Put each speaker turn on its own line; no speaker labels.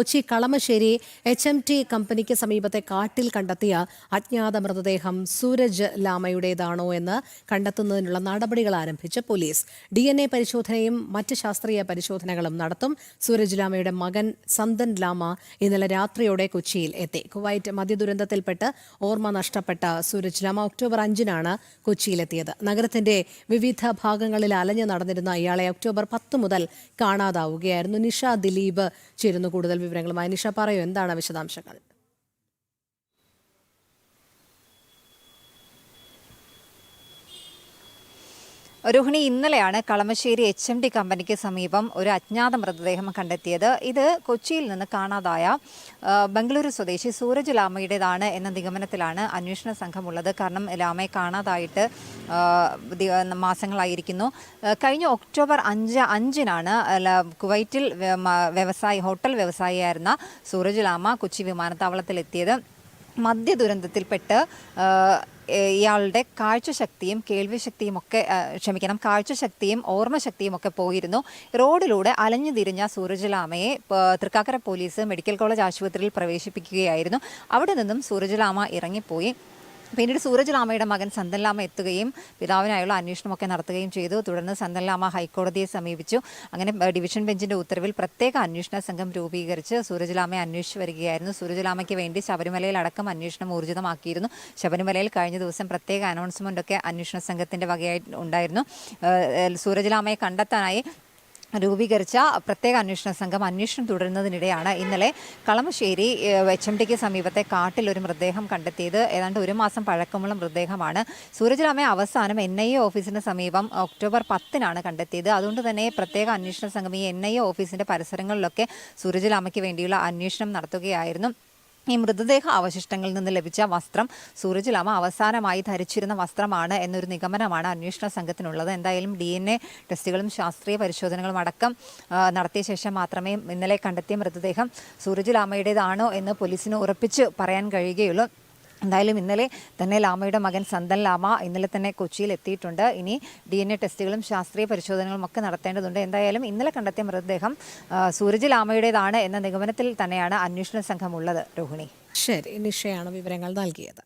Kochi Kalamassery HMT കമ്പനിക്ക് സമീപത്തെ കാട്ടിൽ കണ്ടെത്തിയ അജ്ഞാത മൃതദേഹം സൂരജ് ലാമയുടേതാണോ എന്ന് കണ്ടെത്തുന്നതിനുള്ള നടപടികൾ ആരംഭിച്ച് പോലീസ്. DNA പരിശോധനയും മറ്റ് ശാസ്ത്രീയ പരിശോധനകളും നടത്തും. സൂരജ് ലാമയുടെ മകൻ സന്തൻ ലാമ ഇന്നലെ രാത്രിയോടെ കൊച്ചിയിൽ എത്തി. കുവൈറ്റ് മദ്യദുരന്തത്തിൽപ്പെട്ട് ഓർമ്മ നഷ്ടപ്പെട്ട സൂരജ് ലാമ ഒക്ടോബർ 5-നാണ് കൊച്ചിയിലെത്തിയത്. നഗരത്തിന്റെ വിവിധ ഭാഗങ്ങളിൽ അലഞ്ഞു നടന്നിരുന്ന ഇയാളെ ഒക്ടോബർ 10 മുതൽ കാണാതാവുകയായിരുന്നു. നിഷ ദിലീപ് ചേരുന്നു കൂടുതൽ വിവരങ്ങളുമായി. നിഷ, പറയൂ, എന്താണ് വിശദാംശങ്ങൾ?
രോഹിണി, ഇന്നലെയാണ് കളമശ്ശേരി HMT കമ്പനിക്ക് സമീപം ഒരു അജ്ഞാത മൃതദേഹം കണ്ടെത്തിയത്. ഇത് കൊച്ചിയിൽ നിന്ന് കാണാതായ ബംഗളൂരു സ്വദേശി സൂരജ് ലാമയുടേതാണ് എന്ന നിഗമനത്തിലാണ് അന്വേഷണ സംഘമുള്ളത്. കാരണം ലാമയെ കാണാതായിട്ട് മാസങ്ങളായിരിക്കുന്നു. കഴിഞ്ഞ ഒക്ടോബർ 5-നാണ് കുവൈറ്റിൽ ഹോട്ടൽ വ്യവസായിയായിരുന്ന സൂരജ് ലാമ കൊച്ചി വിമാനത്താവളത്തിലെത്തിയത്. മദ്യദുരന്തത്തിൽപ്പെട്ട് ഇയാളുടെ കാഴ്ചശക്തിയും കാഴ്ചശക്തിയും ഓർമ്മശക്തിയും ഒക്കെ പോയിരുന്നു. റോഡിലൂടെ അലഞ്ഞു തിരിഞ്ഞ സൂരജ് ലാമയെ തൃക്കാക്കര പോലീസ് മെഡിക്കൽ കോളേജ് ആശുപത്രിയിൽ പ്രവേശിപ്പിക്കുകയായിരുന്നു. അവിടെ നിന്നും സൂരജ് ലാമ ഇറങ്ങിപ്പോയി. പിന്നീട് സൂരജ് ലാമയുടെ മകൻ സന്തൻ ലാമ എത്തുകയും പിതാവിനായുള്ള അന്വേഷണമൊക്കെ നടത്തുകയും ചെയ്തു. തുടർന്ന് സന്തൻ ലാമ ഹൈക്കോടതിയെ സമീപിച്ചു. അങ്ങനെ ഡിവിഷൻ ബെഞ്ചിന്റെ ഉത്തരവിൽ പ്രത്യേക അന്വേഷണ സംഘം രൂപീകരിച്ച് സൂരജ് ലാമയെ അന്വേഷിച്ചു വരികയായിരുന്നു. സൂരജ് ലാമയ്ക്ക് വേണ്ടി ശബരിമലയിൽ അടക്കം അന്വേഷണം ഊർജിതമാക്കിയിരുന്നു. ശബരിമലയിൽ കഴിഞ്ഞ ദിവസം പ്രത്യേക അനൗൺസ്മെന്റ് ഒക്കെ അന്വേഷണ സംഘത്തിന്റെ വകയായി ഉണ്ടായിരുന്നു. സൂരജ് ലാമയെ കണ്ടെത്താനായി രൂപീകരിച്ച പ്രത്യേക അന്വേഷണ സംഘം അന്വേഷണം തുടരുന്നതിനിടെയാണ് ഇന്നലെ കളമശ്ശേരി HMTക്ക് സമീപത്തെ കാട്ടിൽ ഒരു മൃതദേഹം കണ്ടെത്തിയത്. ഏതാണ്ട് 1 മാസം പഴക്കമുള്ള മൃതദേഹമാണ്. സൂരജ് ലാമയെ അവസാനം NIA ഓഫീസിന് സമീപം ഒക്ടോബർ 10-നാണ് കണ്ടെത്തിയത്. അതുകൊണ്ട് തന്നെ പ്രത്യേക അന്വേഷണ സംഘം ഈ NIA ഓഫീസിന്റെ പരിസരങ്ങളിലൊക്കെ സൂരജ് ലാമയ്ക്ക് വേണ്ടിയുള്ള അന്വേഷണം നടത്തുകയായിരുന്നു. ഈ മൃതദേഹ അവശിഷ്ടങ്ങളിൽ നിന്ന് ലഭിച്ച വസ്ത്രം സൂരജ് ലാമ അവസാനമായി ധരിച്ചിരുന്ന വസ്ത്രമാണ് എന്നൊരു നിഗമനമാണ് അന്വേഷണ സംഘത്തിനുള്ളത്. എന്തായാലും DNA ടെസ്റ്റുകളും ശാസ്ത്രീയ പരിശോധനകളും അടക്കം നടത്തിയ ശേഷം മാത്രമേ ഇന്നലെ കണ്ടെത്തിയ മൃതദേഹം സൂരജ് ലാമയുടേതാണോ എന്ന് പോലീസിന് ഉറപ്പിച്ച് പറയാൻ കഴിയുകയുള്ളൂ. എന്തായാലും ഇന്നലെ തന്നെ ലാമയുടെ മകൻ സന്തൻ ലാമ ഇന്നലെ തന്നെ കൊച്ചിയിൽ എത്തിയിട്ടുണ്ട്. ഇനി DNA ടെസ്റ്റുകളും ശാസ്ത്രീയ പരിശോധനകളും ഒക്കെ നടത്തേണ്ടതുണ്ട്. എന്തായാലും ഇന്നലെ കണ്ടെത്തിയ മൃതദേഹം സൂരജ് ലാമയുടേതാണ് എന്ന നിഗമനത്തിൽ തന്നെയാണ് അന്വേഷണ സംഘമുള്ളത്. രോഹിണി,
ശരി, നിഷയാണ് വിവരങ്ങൾ നൽകിയത്.